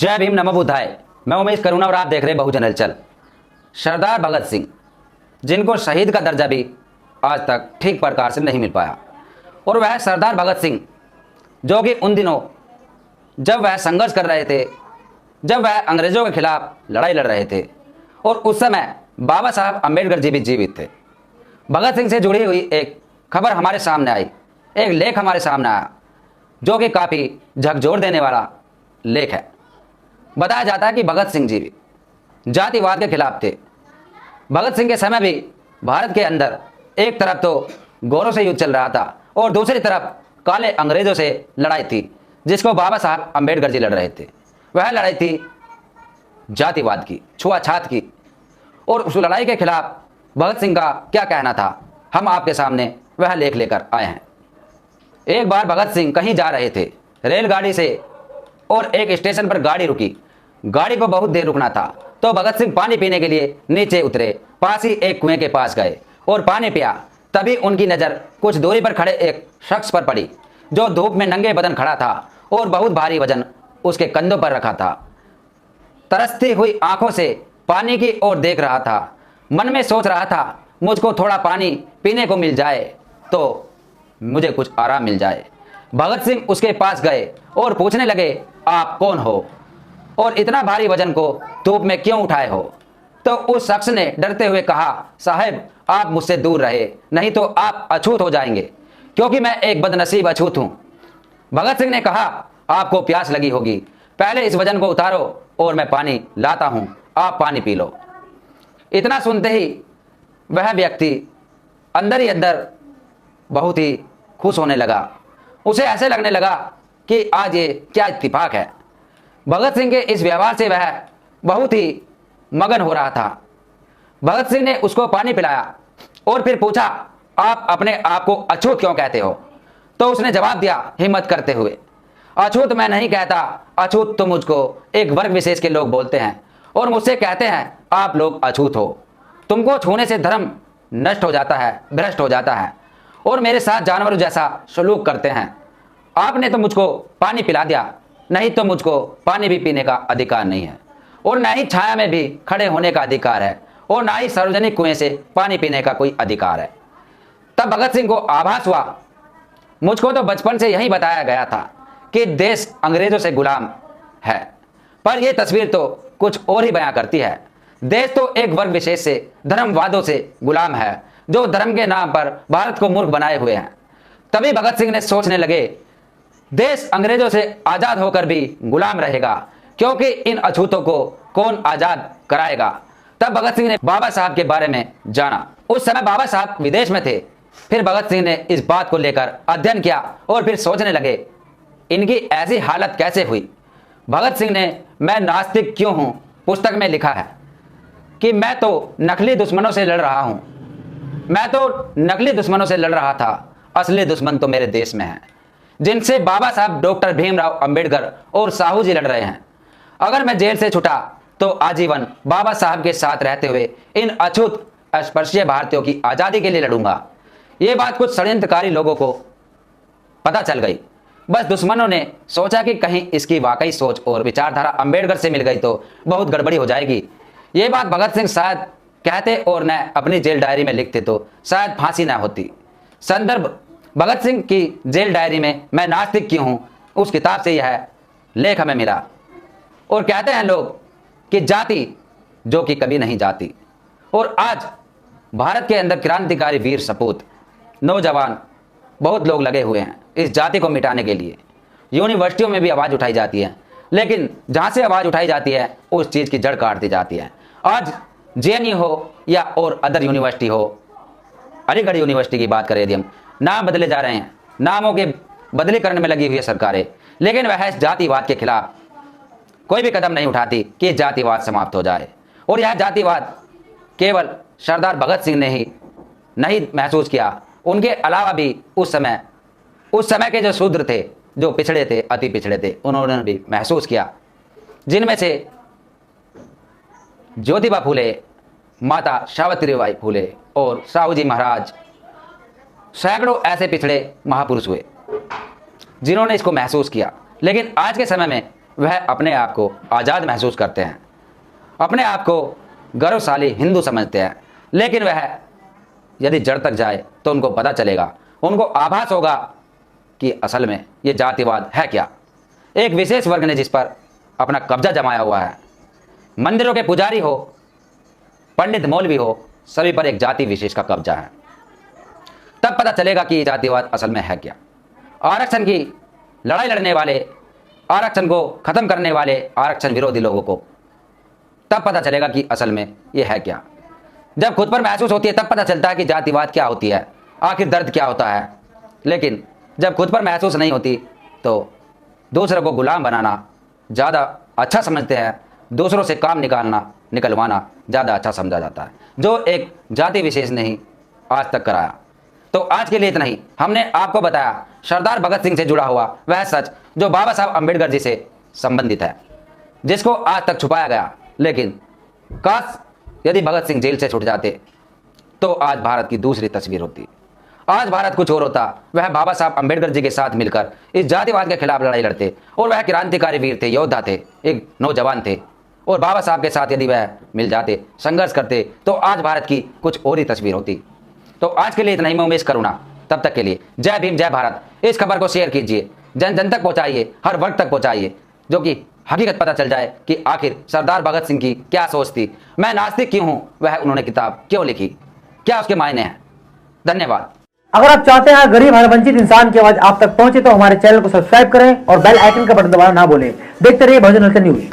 जय भीम नमो बुद्धाय। मैं उमेश करुणा और आप देख रहे हैं बहुजन हलचल। सरदार भगत सिंह, जिनको शहीद का दर्जा भी आज तक ठीक प्रकार से नहीं मिल पाया, और वह सरदार भगत सिंह जो कि उन दिनों जब वह संघर्ष कर रहे थे, जब वह अंग्रेजों के खिलाफ लड़ाई लड़ रहे थे, और उस समय बाबा साहब अम्बेडकर जी भी जीवित थे। भगत सिंह से जुड़ी हुई एक खबर हमारे सामने आई, एक लेख हमारे सामने आया जो कि काफ़ी झकझोर देने वाला लेख है। बताया जाता है कि भगत सिंह जी भी जातिवाद के खिलाफ थे। भगत सिंह के समय भी भारत के अंदर एक तरफ तो गोरों से युद्ध चल रहा था और दूसरी तरफ काले अंग्रेजों से लड़ाई थी, जिसको बाबा साहब अम्बेडकर जी लड़ रहे थे। वह लड़ाई थी जातिवाद की, छुआछात की, और उस लड़ाई के खिलाफ भगत सिंह का क्या कहना था, हम आपके सामने वह लेख लेकर आए हैं। एक बार भगत सिंह कहीं जा रहे थे रेलगाड़ी से, और एक स्टेशन पर गाड़ी रुकी। गाड़ी को बहुत देर रुकना था, तो भगत सिंह पानी पीने के लिए नीचे उतरे। पास ही एक कुएं के पास गए और पानी पिया। तभी उनकी नज़र कुछ दूरी पर खड़े एक शख्स पर पड़ी जो धूप में नंगे बदन खड़ा था और बहुत भारी वजन उसके कंधों पर रखा था। तरसती हुई आंखों से पानी की ओर देख रहा था। मन में सोच रहा था, मुझको थोड़ा पानी पीने को मिल जाए तो मुझे कुछ आराम मिल जाए। भगत सिंह उसके पास गए और पूछने लगे, आप कौन हो और इतना भारी वजन को धूप में क्यों उठाए हो? तो उस शख्स ने डरते हुए कहा, साहब आप मुझसे दूर रहे, नहीं तो आप अछूत हो जाएंगे, क्योंकि मैं एक बदनसीब अछूत हूं। भगत सिंह ने कहा, आपको प्यास लगी होगी, पहले इस वजन को उतारो और मैं पानी लाता हूं, आप पानी पी लो। इतना सुनते ही वह व्यक्ति अंदर ही अंदर बहुत ही खुश होने लगा। उसे ऐसे लगने लगा कि आज ये क्या इत्तेफाक है। भगत सिंह के इस व्यवहार से वह बहुत ही मगन हो रहा था। भगत सिंह ने उसको पानी पिलाया और फिर पूछा, आप अपने आप को अछूत क्यों कहते हो? तो उसने जवाब दिया हिम्मत करते हुए, अछूत मैं नहीं कहता, अछूत तो मुझको एक वर्ग विशेष के लोग बोलते हैं और मुझसे कहते हैं आप लोग अछूत हो। तुमको छूने से धर्म नष्ट हो जाता है, भ्रष्ट हो जाता है, और मेरे साथ जानवरों जैसा सलूक करते हैं। आपने तो मुझको पानी पिला दिया, नहीं तो मुझको पानी भी पीने का अधिकार नहीं है, और न ही छाया में भी खड़े होने का अधिकार है, और ना ही सार्वजनिक कुएं से पानी पीने का कोई अधिकार है। तब भगत सिंह को आभास हुआ, मुझको तो बचपन से यही बताया गया था कि देश अंग्रेजों से गुलाम है, पर यह तस्वीर तो कुछ और ही बयां करती है। देश तो एक वर्ग विशेष से, धर्मवादों से गुलाम है, जो धर्म के नाम पर भारत को मूर्ख बनाए हुए हैं। तभी भगत सिंह ने सोचने लगे, देश अंग्रेजों से आजाद होकर भी गुलाम रहेगा, क्योंकि इन अछूतों को कौन आजाद कराएगा। तब भगत सिंह ने बाबा साहब के बारे में जाना। उस समय बाबा साहब विदेश में थे। फिर भगत सिंह ने इस बात को लेकर अध्ययन किया और फिर सोचने लगे, इनकी ऐसी हालत कैसे हुई। भगत सिंह ने मैं नास्तिक क्यों हूं पुस्तक में लिखा है कि मैं तो नकली दुश्मनों से लड़ रहा हूं। मैं तो नकली दुश्मनों से लड़ रहा था, असली दुश्मन तो मेरे देश में है, जिनसे बाबा साहब डॉक्टर भीमराव अंबेडकर और साहू जी लड़ रहे हैं। अगर मैं जेल से छूटा तो आजीवन बाबा साहब के साथ रहते हुए इन अछूत अस्पृश्य भारतीयों की आज़ादी के लिए लड़ूंगा। ये बात कुछ षड्यंत्रकारी लोगों को पता चल गई। बस दुश्मनों ने सोचा कि कहीं इसकी वाकई सोच और विचारधारा अंबेडकर से मिल गई तो बहुत गड़बड़ी हो जाएगी। ये बात भगत सिंह शायद कहते और न अपनी जेल डायरी में लिखते तो शायद फांसी ना होती। संदर्भ भगत सिंह की जेल डायरी में मैं नास्तिक क्यों हूं, उस किताब से यह लेख हमें मिला। और कहते हैं लोग कि जाति जो कि कभी नहीं जाती, और आज भारत के अंदर क्रांतिकारी वीर सपूत नौजवान बहुत लोग लगे हुए हैं इस जाति को मिटाने के लिए। यूनिवर्सिटियों में भी आवाज़ उठाई जाती है, लेकिन जहाँ से आवाज़ उठाई जाती है उस चीज़ की जड़ काट दी जाती है। आज जेएनयू हो या और अदर यूनिवर्सिटी हो, अलीगढ़ यूनिवर्सिटी की बात करें यदि हम, नाम बदले जा रहे हैं, नामों के बदली करने में लगी हुई है सरकारें, लेकिन वह इस जातिवाद के खिलाफ कोई भी कदम नहीं उठाती कि जातिवाद समाप्त हो जाए। और यह जातिवाद केवल सरदार भगत सिंह ने ही नहीं महसूस किया, उनके अलावा भी उस समय के जो शूद्र थे, जो पिछड़े थे, अति पिछड़े थे, उन्होंने भी महसूस किया, जिनमें से ज्योतिबा फूले, माता सावित्रीबाई फूले और साहू जी महाराज, सैकड़ों ऐसे पिछड़े महापुरुष हुए जिन्होंने इसको महसूस किया। लेकिन आज के समय में वह अपने आप को आज़ाद महसूस करते हैं, अपने आप को गौरवशाली हिंदू समझते हैं। लेकिन वह यदि जड़ तक जाए तो उनको पता चलेगा, उनको आभास होगा कि असल में ये जातिवाद है क्या। एक विशेष वर्ग ने जिस पर अपना कब्जा जमाया हुआ है, मंदिरों के पुजारी हो, पंडित मौलवी हो, सभी पर एक जाति विशेष का कब्जा है। तब पता चलेगा कि ये जातिवाद असल में है क्या। आरक्षण की लड़ाई लड़ने वाले, आरक्षण को खत्म करने वाले आरक्षण विरोधी लोगों को तब पता चलेगा कि असल में ये है क्या। जब खुद पर महसूस होती है तब पता चलता है कि जातिवाद क्या होती है, आखिर दर्द क्या होता है। लेकिन जब खुद पर महसूस नहीं होती तो दूसरों को गुलाम बनाना ज़्यादा अच्छा समझते हैं, दूसरों से काम निकलवाना ज़्यादा अच्छा समझा जाता है, जो एक जाति विशेष ने ही आज तक कराया। तो आज के लिए इतना ही। हमने आपको बताया सरदार भगत सिंह से जुड़ा हुआ वह सच जो बाबा साहब अम्बेडकर जी से संबंधित है, जिसको आज तक छुपाया गया। लेकिन काश यदि भगत सिंह जेल से छूट जाते तो आज भारत की दूसरी तस्वीर होती, आज भारत कुछ और होता। वह बाबा साहब अम्बेडकर जी के साथ मिलकर इस जातिवाद के खिलाफ लड़ाई लड़ते और वह क्रांतिकारी वीर थे, योद्धा थे, एक नौजवान थे। और बाबा साहब के साथ यदि वह मिल जाते, संघर्ष करते, तो आज भारत की कुछ और ही तस्वीर होती। तो आज के लिए इतना ही। मैं उमेश करुणा, तब तक के लिए जय भीम, जय भारत। इस खबर को शेयर कीजिए, जन जन तक पहुंचाइए, हर वर्ग तक पहुंचाइए, जो कि हकीकत पता चल जाए कि आखिर सरदार भगत सिंह की क्या सोच थी। मैं नास्तिक क्यों हूं, वह उन्होंने किताब क्यों लिखी, क्या उसके मायने हैं। धन्यवाद। अगर आप चाहते हैं गरीब हर वंचित इंसान की आवाज आप तक पहुंचे तो हमारे चैनल को सब्सक्राइब करें और बेल आइकन का बटन दबाना ना भूलें। देखते रहिए बहुजन हलचल न्यूज।